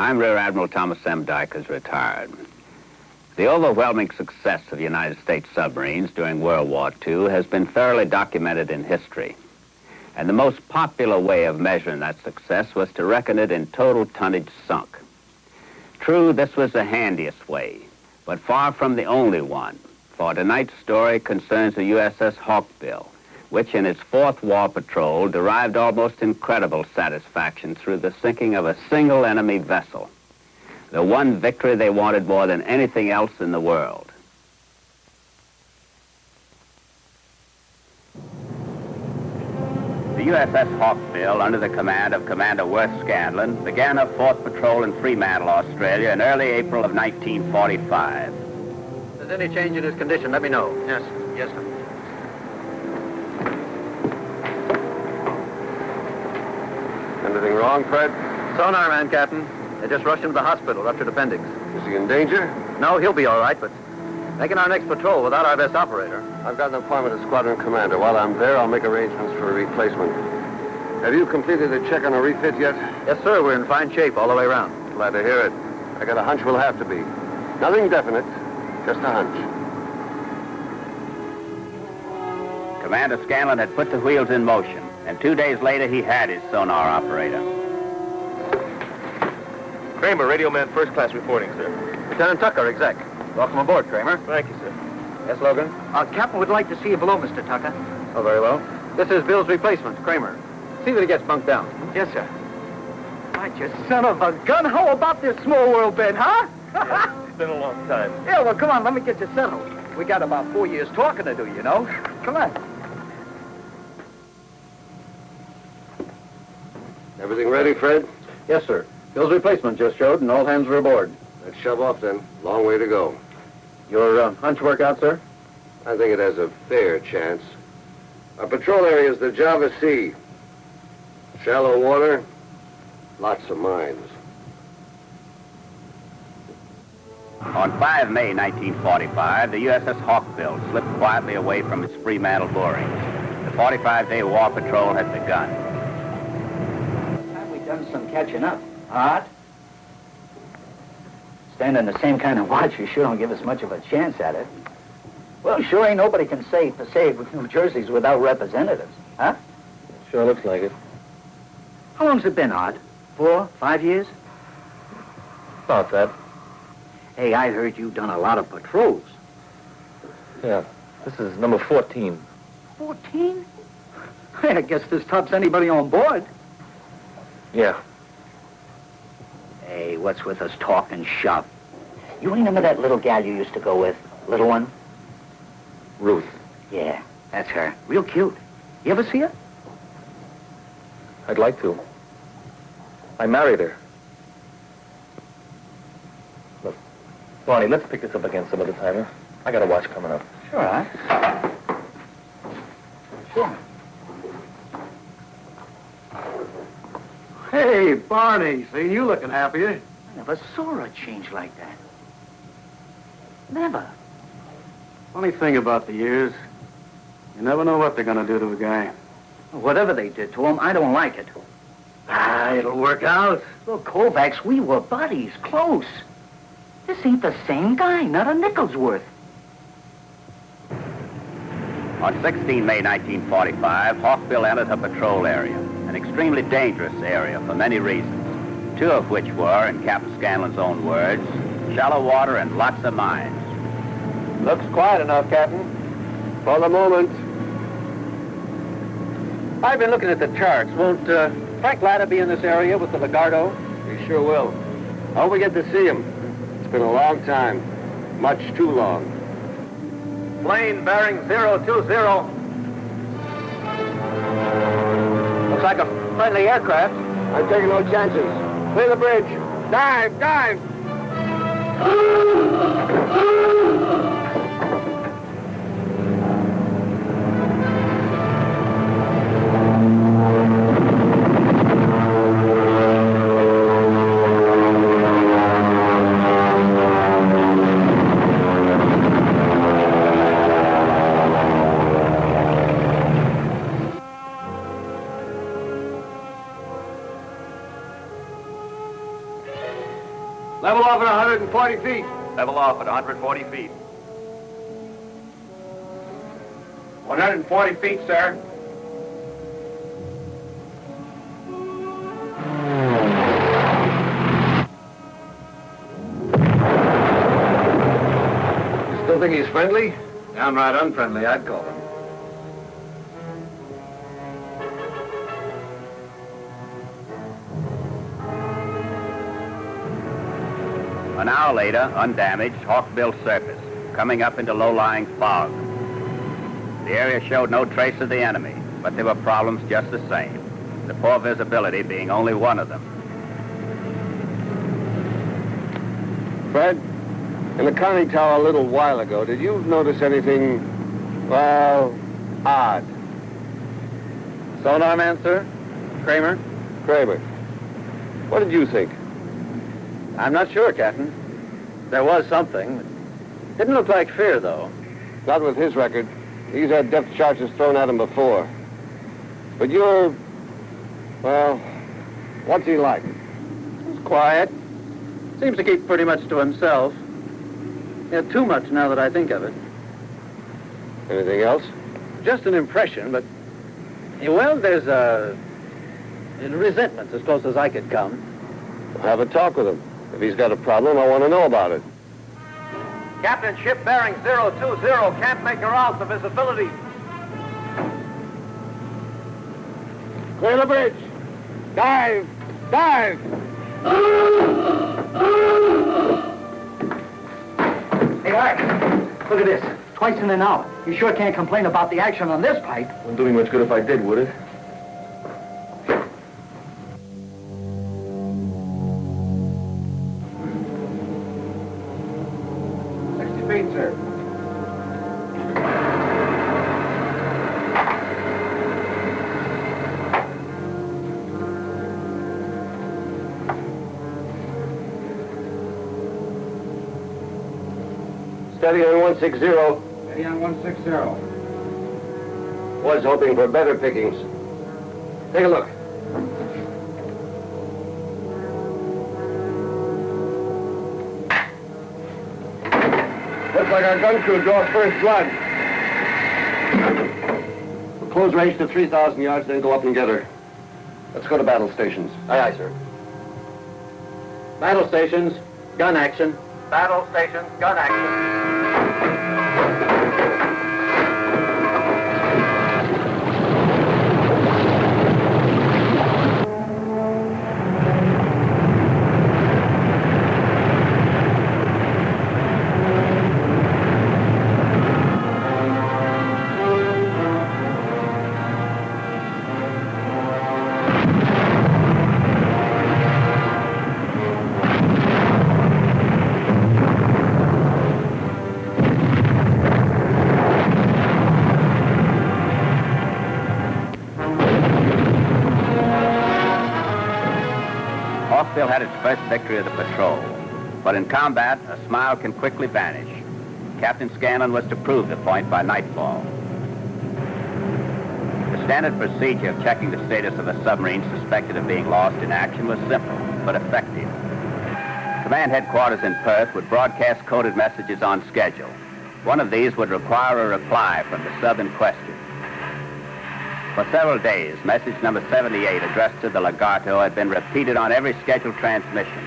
I'm Rear Admiral Thomas M. Dykers, retired. The overwhelming success of United States submarines during World War II has been thoroughly documented in history. And the most popular way of measuring that success was to reckon it in total tonnage sunk. True, this was the handiest way, but far from the only one, for tonight's story concerns the USS Hawkbill, which in its fourth war patrol derived almost incredible satisfaction through the sinking of a single enemy vessel, the one victory they wanted more than anything else in the world. The USS Hawkbill, under the command of Commander Worth Scanland, began her fourth patrol in Fremantle, Australia in early April of 1945. If there's any change in his condition, let me know. Yes, yes, sir. Anything wrong, Fred? Sonar man, Captain. They just rushed him to the hospital, ruptured appendix. Is he in danger? No, he'll be all right, but making our next patrol without our best operator. I've got an appointment as squadron commander. While I'm there, I'll make arrangements for a replacement. Have you completed a check on a refit yet? Yes, sir. We're in fine shape all the way around. Glad to hear it. I got a hunch we'll have to be. Nothing definite, just a hunch. Commander Scanland had put the wheels in motion, and 2 days later he had his sonar operator. Kramer, radio man first class reporting, sir. Lieutenant Tucker, exec. Welcome aboard, Kramer. Thank you, sir. Yes, Logan? Captain would like to see you below, Mr. Tucker. Oh, very well. This is Bill's replacement, Kramer. See that he gets bunked down. Yes, sir. Right, you son of a gun. How about this small world, Ben, huh? Yeah, it's been a long time. Yeah, well, come on, let me get you settled. We got about 4 years talking to do, you know. Come on. Everything ready, Fred? Yes, sir. Bill's replacement just showed, and all hands are aboard. Let's shove off, then. Long way to go. Your hunch work out, sir? I think it has a fair chance. Our patrol area is the Java Sea. Shallow water, lots of mines. On 5 May 1945, the USS Hawkbill slipped quietly away from its Fremantle moorings. The 45-day war patrol had begun. We've done some catching up. Art? Standing the same kind of watch, you sure don't give us much of a chance at it. Well, sure ain't nobody can say for save New Jersey's without representatives, huh? Sure looks like it. How long's it been, Art? 4, 5 years? About that. Hey, I heard you've done a lot of patrols. Yeah. This is number 14. 14? Hey, I guess this tops anybody on board. Yeah. Hey, what's with us talking shop? You remember that little gal you used to go with? Little one? Ruth. Yeah, that's her. Real cute. You ever see her? I'd like to. I married her. Look, Barney, let's pick this up again some other time, huh? I got a watch coming up. Sure, huh? Sure. Hey, Barney. See you looking happier. I never saw her change like that. Never. Funny thing about the years, you never know what they're going to do to a guy. Whatever they did to him, I don't like it. Ah, it'll work out. Look, Kovacs, we were buddies, close. This ain't the same guy, not a nickel's worth. On 16 May 1945, Hawkbill entered her patrol area, an extremely dangerous area for many reasons, 2 of which were, in Captain Scanland's own words, shallow water and lots of mines. Looks quiet enough, Captain. For the moment. I've been looking at the charts. Won't Frank Latta be in this area with the Lagarto? He sure will. I hope we get to see him. It's been a long time. Much too long. Plane bearing 020. Looks like a friendly aircraft. I'm taking no chances. Clear the bridge. Dive, dive! 140 feet. Level off at 140 feet. 140 feet, sir. You still think he's friendly? Downright unfriendly, I'd call him. An hour later, undamaged, Hawkbill surfaced, coming up into low-lying fog. The area showed no trace of the enemy, but there were problems just the same, the poor visibility being only one of them. Fred, in the conning tower a little while ago, did you notice anything, well, odd? Sonar man, sir? Kramer? Kramer, what did you think? I'm not sure, Captain. There was something. Didn't look like fear, though. Not with his record. He's had depth charges thrown at him before. But you're, well, what's he like? He's quiet. Seems to keep pretty much to himself. Yeah, too much now that I think of it. Anything else? Just an impression, but... well, there's a resentment as close as I could come. Have a talk with him. If he's got a problem, I want to know about it. Captain, ship bearing 020. Can't make her out. The visibility. Clear the bridge. Dive! Dive! Hey, Art, look at this. Twice in an hour. You sure can't complain about the action on this pipe. Wouldn't do me much good if I did, would it? Sir. Steady on 160. Steady on 160. Was hoping for better pickings. Take a look. Looks like our gun crew draws first blood. We'll close range to 3,000 yards, then go up and get her. Let's go to battle stations. Aye, aye, sir. Battle stations, gun action. Battle stations, gun action. Hawkbill had its first victory of the patrol, but in combat, a smile can quickly vanish. Captain Scanlan was to prove the point by nightfall. The standard procedure of checking the status of a submarine suspected of being lost in action was simple, but effective. Command headquarters in Perth would broadcast coded messages on schedule. One of these would require a reply from the sub in question. For several days, message number 78 addressed to the Lagarto had been repeated on every scheduled transmission.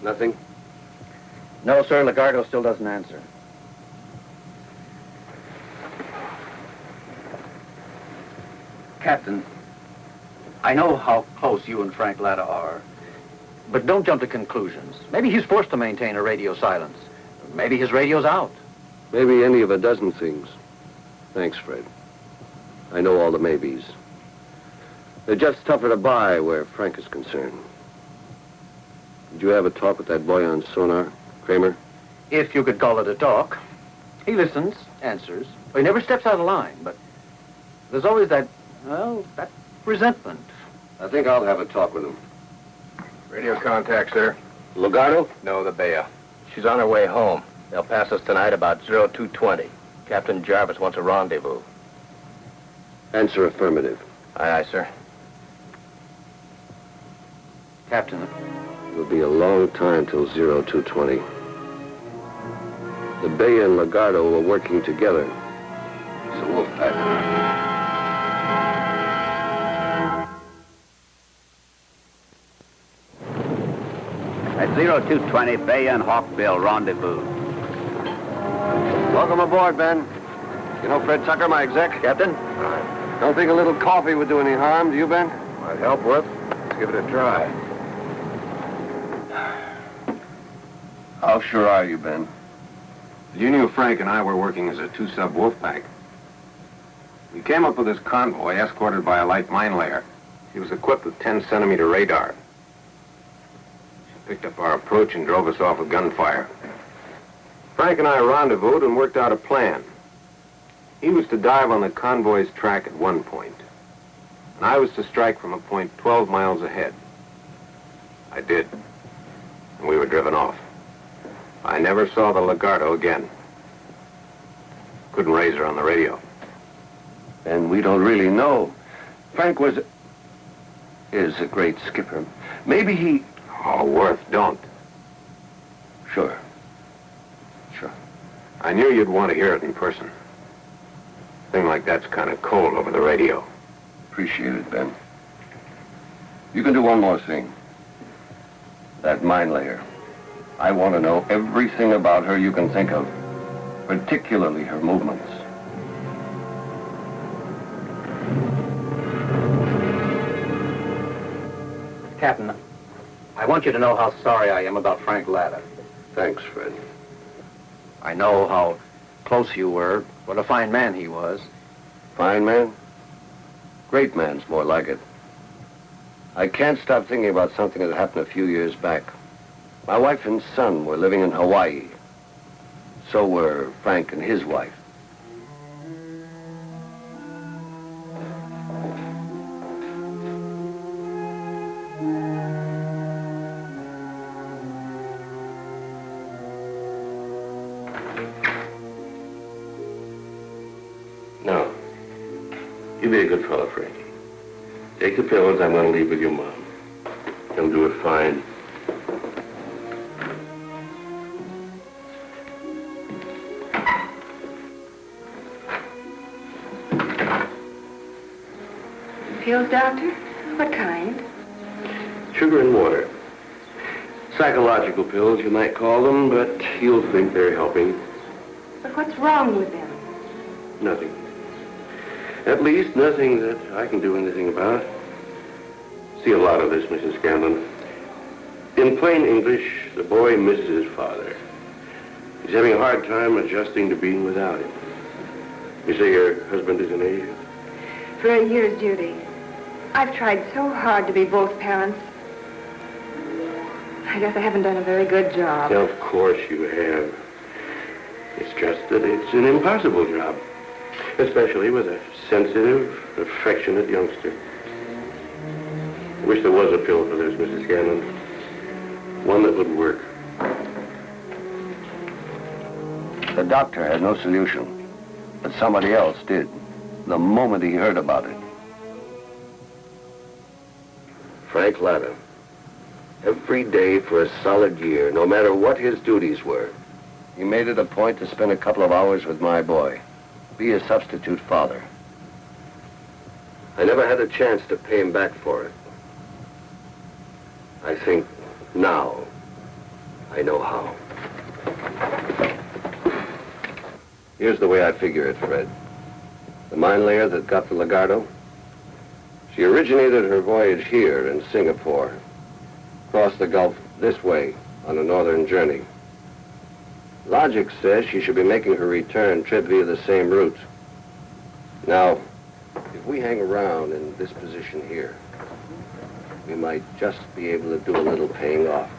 Nothing? No, sir. Lagarto still doesn't answer. Captain, I know how close you and Frank Latta are, but don't jump to conclusions. Maybe he's forced to maintain a radio silence. Maybe his radio's out. Maybe any of a dozen things. Thanks, Fred. I know all the maybes. They're just tougher to buy where Frank is concerned. Did you have a talk with that boy on sonar, Kramer? If you could call it a talk. He listens, answers. He never steps out of line, but there's always that, well, that resentment. I think I'll have a talk with him. Radio contact, sir. Lagarto? No, the Bea. She's on her way home. They'll pass us tonight about 0220. Captain Jarvis wants a rendezvous. Answer affirmative. Aye, aye, sir. Captain, It'll be a long time till 0220. The Bay and Lagarto were working together. It's a wolf pack. At 0220, Bay and Hawkbill rendezvous. Welcome aboard, Ben. You know Fred Tucker, my exec? Captain? Don't think a little coffee would do any harm, do you, Ben? Might help, Worth. Let's give it a try. How sure are you, Ben? You knew Frank and I were working as a two-sub wolf pack. We came up with this convoy escorted by a light mine layer. She was equipped with 10-centimeter radar. She picked up our approach and drove us off with gunfire. Frank and I rendezvoused and worked out a plan. He was to dive on the convoy's track at one point, and I was to strike from a point 12 miles ahead. I did, and we were driven off. I never saw the Lagarto again. Couldn't raise her on the radio. And we don't really know. Frank is a great skipper. Maybe he... Oh, Worth, don't. Sure. I knew you'd want to hear it in person. Thing like that's kind of cold over the radio. Appreciate it, Ben. You can do one more thing. That mine layer. I want to know everything about her you can think of, particularly her movements. Captain, I want you to know how sorry I am about Frank Latta. Thanks, Fred. I know how close you were, what a fine man he was. Fine man? Great man's more like it. I can't stop thinking about something that happened a few years back. My wife and son were living in Hawaii. So were Frank and his wife. Now, you be a good fellow, Frank. Take the pills I'm going to leave with your mom. He'll do it fine. Pills, Doctor? What kind? Sugar and water. Psychological pills, you might call them, but you'll think they're helping. But what's wrong with them? Nothing. At least nothing that I can do anything about. See a lot of this, Mrs. Scanland. In plain English, the boy misses his father. He's having a hard time adjusting to being without him. You say your husband is in Asia? For a year's duty. I've tried so hard to be both parents. I guess I haven't done a very good job. Of course you have. It's just that it's an impossible job. Especially with a sensitive, affectionate youngster. I wish there was a pill for this, Mrs. Scanland. One that would work. The doctor had no solution, but somebody else did, the moment he heard about it. Frank Latta. Every day for a solid year, no matter what his duties were, he made it a point to spend a couple of hours with my boy, be a substitute father. I never had a chance to pay him back for it. I think now I know how. Here's the way I figure it, Fred. The mine layer that got the Lagarto, she originated her voyage here in Singapore, crossed the Gulf this way on a northern journey. Logic says she should be making her return trip via the same route. Now, if we hang around in this position here, we might just be able to do a little paying off.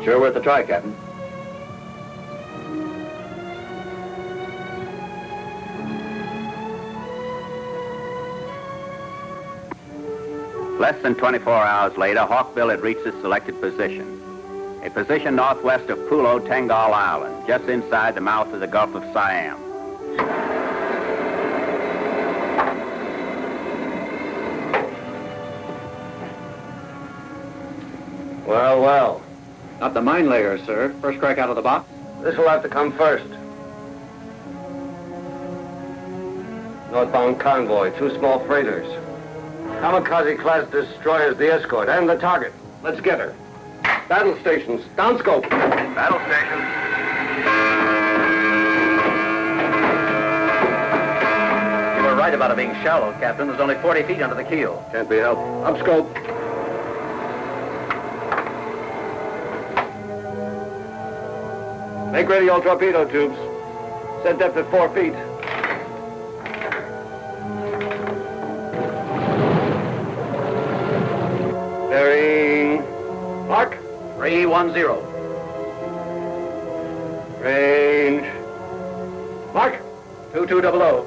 Sure worth a try, Captain. Less than 24 hours later, Hawkbill had reached its selected position. A a position northwest of Pulo Tengal Island, just inside the mouth of the Gulf of Siam. Well, well. Not the mine layer, sir. First crack out of the box. This will have to come first. Northbound convoy, 2 small freighters. Kamikaze-class destroyers, the escort, and the target. Let's get her. Battle stations, down scope. Battle station. You were right about it being shallow, Captain. There's only 40 feet under the keel. Can't be helped. Up scope. Make ready all torpedo tubes. Set depth at 4 feet. Bearing. Mark. 310. Range. Mark. 2200.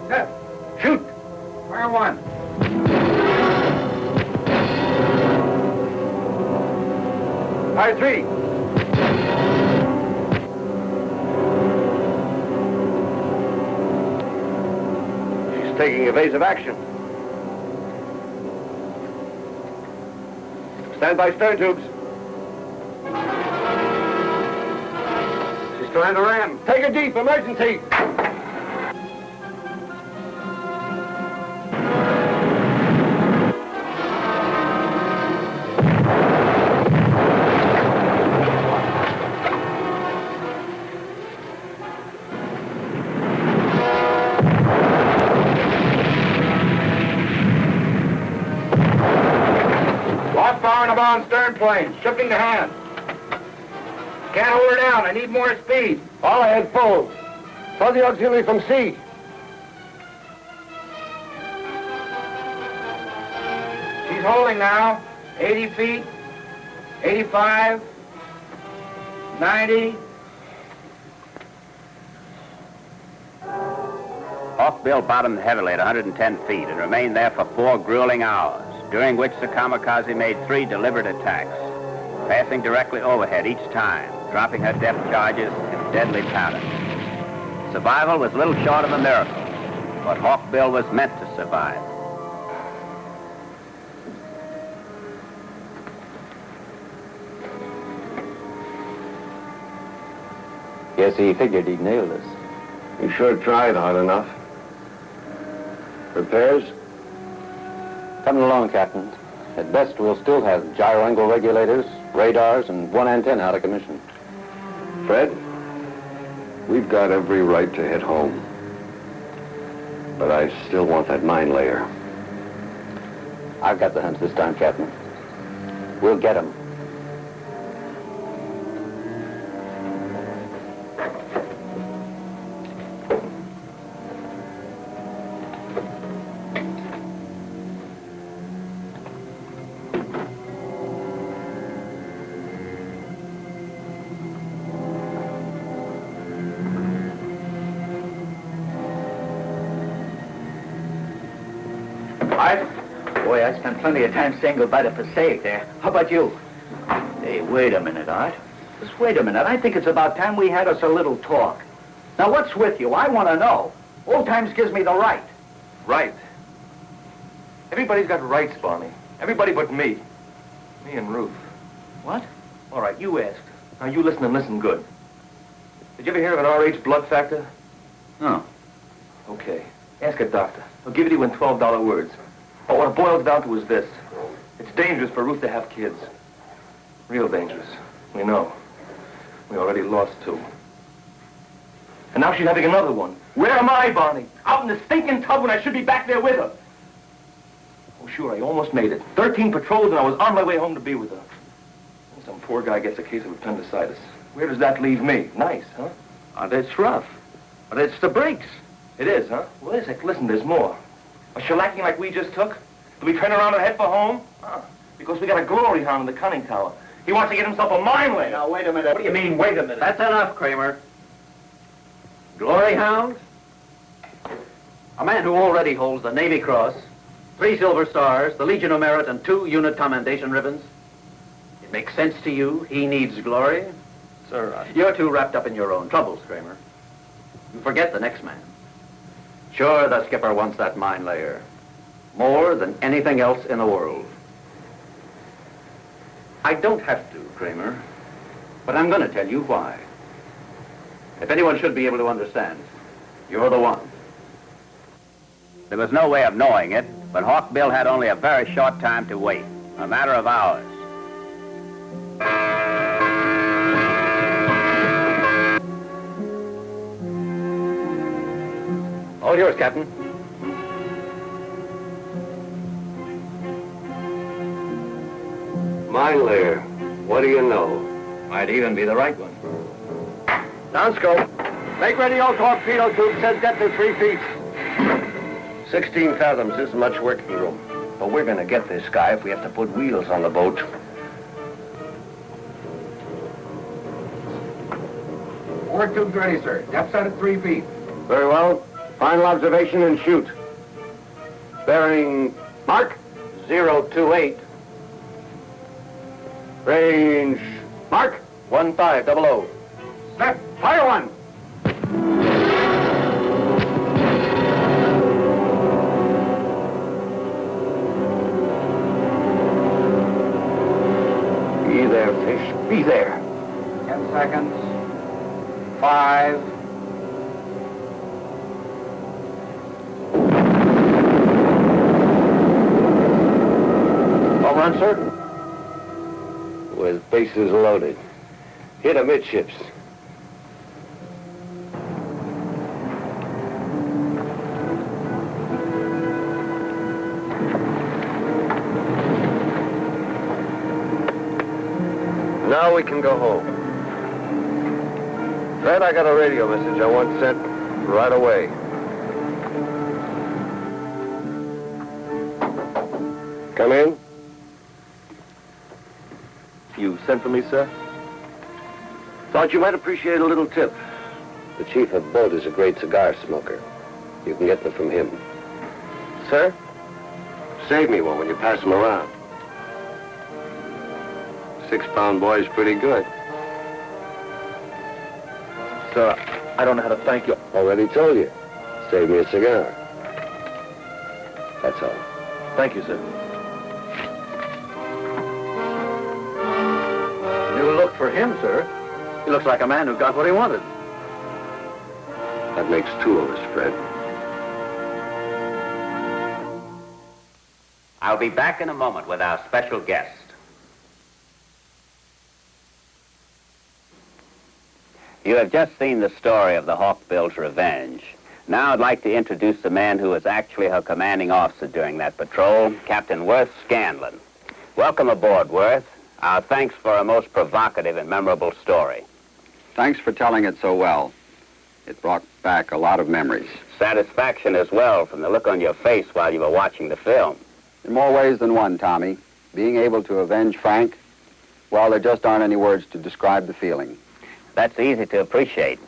Set. Shoot. Fire 1. Fire 3. She's taking evasive action. Stand by stern tubes. She's trying to ram. Take her deep, emergency. On stern plane, shifting to hand. Can't hold her down. I need more speed. All ahead full. Throw the auxiliary from sea. She's holding now. 80 feet, 85, 90. Hawkbill bottomed heavily at 110 feet and remained there for 4 grueling hours, during which the kamikaze made 3 deliberate attacks, passing directly overhead each time, dropping her depth charges in deadly pattern. Survival was little short of a miracle, but Hawkbill was meant to survive. Guess he figured he'd nail this. You sure tried hard enough. Repairs? Coming along, Captain. At best, we'll still have gyro angle regulators, radars, and 1 antenna out of commission. Fred, we've got every right to hit home. But I still want that mine layer. I've got the hunch this time, Captain. We'll get him. Boy, I spent plenty of time saying goodbye to Passaic there. How about you? Hey, wait a minute, Art. Just wait a minute. I think it's about time we had us a little talk. Now, what's with you? I want to know. Old times gives me the right. Right. Everybody's got rights, Barney. Everybody but me. Me and Ruth. What? All right, you asked. Now you listen and listen good. Did you ever hear of an RH blood factor? No. Okay. Ask a doctor. He'll give it to you in $12 words. But what it boils down to is this. It's dangerous for Ruth to have kids. Real dangerous. We know. We already lost 2. And now she's having another one. Where am I, Barney? Out in the stinking tub when I should be back there with her. Oh, sure, I almost made it. 13 patrols and I was on my way home to be with her. And some poor guy gets a case of appendicitis. Where does that leave me? Nice, huh? It's rough. But it's the breaks. It is, huh? Well, listen, there's more. A shellacking like we just took? Do we turn around and head for home? Because we got a glory hound in the conning tower. He wants to get himself a mine layer. Now, wait a minute. What do you mean, wait a minute? That's enough, Kramer. Glory hound? A man who already holds the Navy Cross, 3 Silver Stars, the Legion of Merit, and 2 unit commendation ribbons. It makes sense to you. He needs glory. Sir, You're too wrapped up in your own troubles, Kramer. You forget the next man. Sure, the skipper wants that mine layer. More than anything else in the world. I don't have to, Kramer. But I'm going to tell you why. If anyone should be able to understand, you're the one. There was no way of knowing it, but Hawkbill had only a very short time to wait, a matter of hours. All yours, Captain. Mine layer. What do you know? Might even be the right one. Downscope. Make ready all torpedo tubes. Set depth to 3 feet. 16 fathoms isn't much working room. But we're going to get this guy if we have to put wheels on the boat. Four tubes ready, sir. Depth set at 3 feet. Very well. Final observation and shoot. Bearing mark 028. Range mark 1500. Set. Fire one. Be there, fish. Be there. 10 seconds. 5. All run, sir? With bases loaded. Hit amidships. Now we can go home. Fred, I got a radio message I want sent right away. Come in. you sent for me, sir? Thought you might appreciate a little tip. The chief of boat is a great cigar smoker. You can get them from him. Sir? Save me one when you pass them around. 6-pound boy's pretty good. Sir, I don't know how to thank you. Already told you. Save me a cigar. That's all. Thank you, sir. New look for him, sir. He looks like a man who got what he wanted. That makes two of us, Fred. I'll be back in a moment with our special guest. You have just seen the story of the Hawkbill's revenge. Now I'd like to introduce the man who was actually her commanding officer during that patrol, Captain Worth Scanland. Welcome aboard, Worth. Our thanks for a most provocative and memorable story. Thanks for telling it so well. It brought back a lot of memories. Satisfaction as well from the look on your face while you were watching the film. In more ways than one, Tommy. Being able to avenge Frank, well, there just aren't any words to describe the feeling. That's easy to appreciate.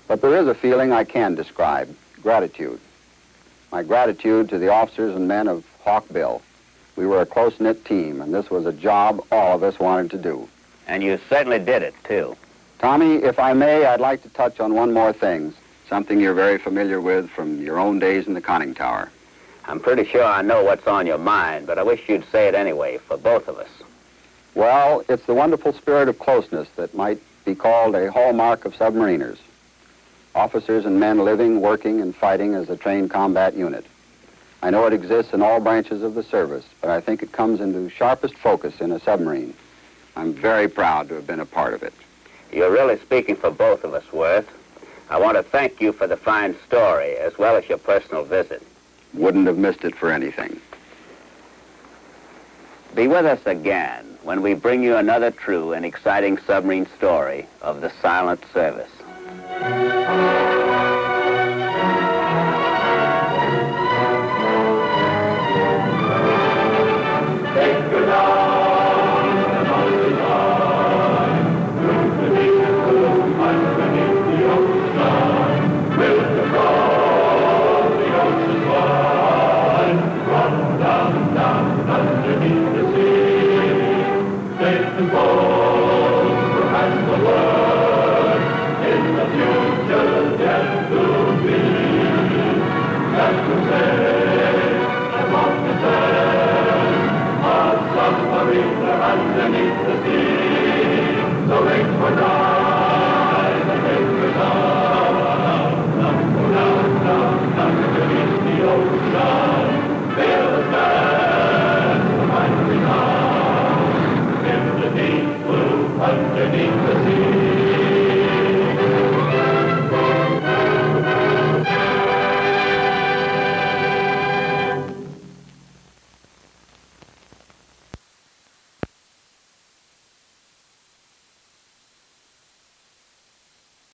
But there is a feeling I can describe, gratitude. My gratitude to the officers and men of Hawkbill. We were a close-knit team, and this was a job all of us wanted to do. And you certainly did it, too. Tommy, if I may, I'd like to touch on one more thing, something you're very familiar with from your own days in the conning tower. I'm pretty sure I know what's on your mind, but I wish you'd say it anyway, for both of us. Well, it's the wonderful spirit of closeness that might be called a hallmark of submariners. Officers and men living, working, and fighting as a trained combat unit. I know it exists in all branches of the service, but I think it comes into sharpest focus in a submarine. I'm very proud to have been a part of it. You're really speaking for both of us, Worth. I want to thank you for the fine story, as well as your personal visit. Wouldn't have missed it for anything. Be with us again when we bring you another true and exciting submarine story of the silent service. Down, underneath the sea, faith and underneath the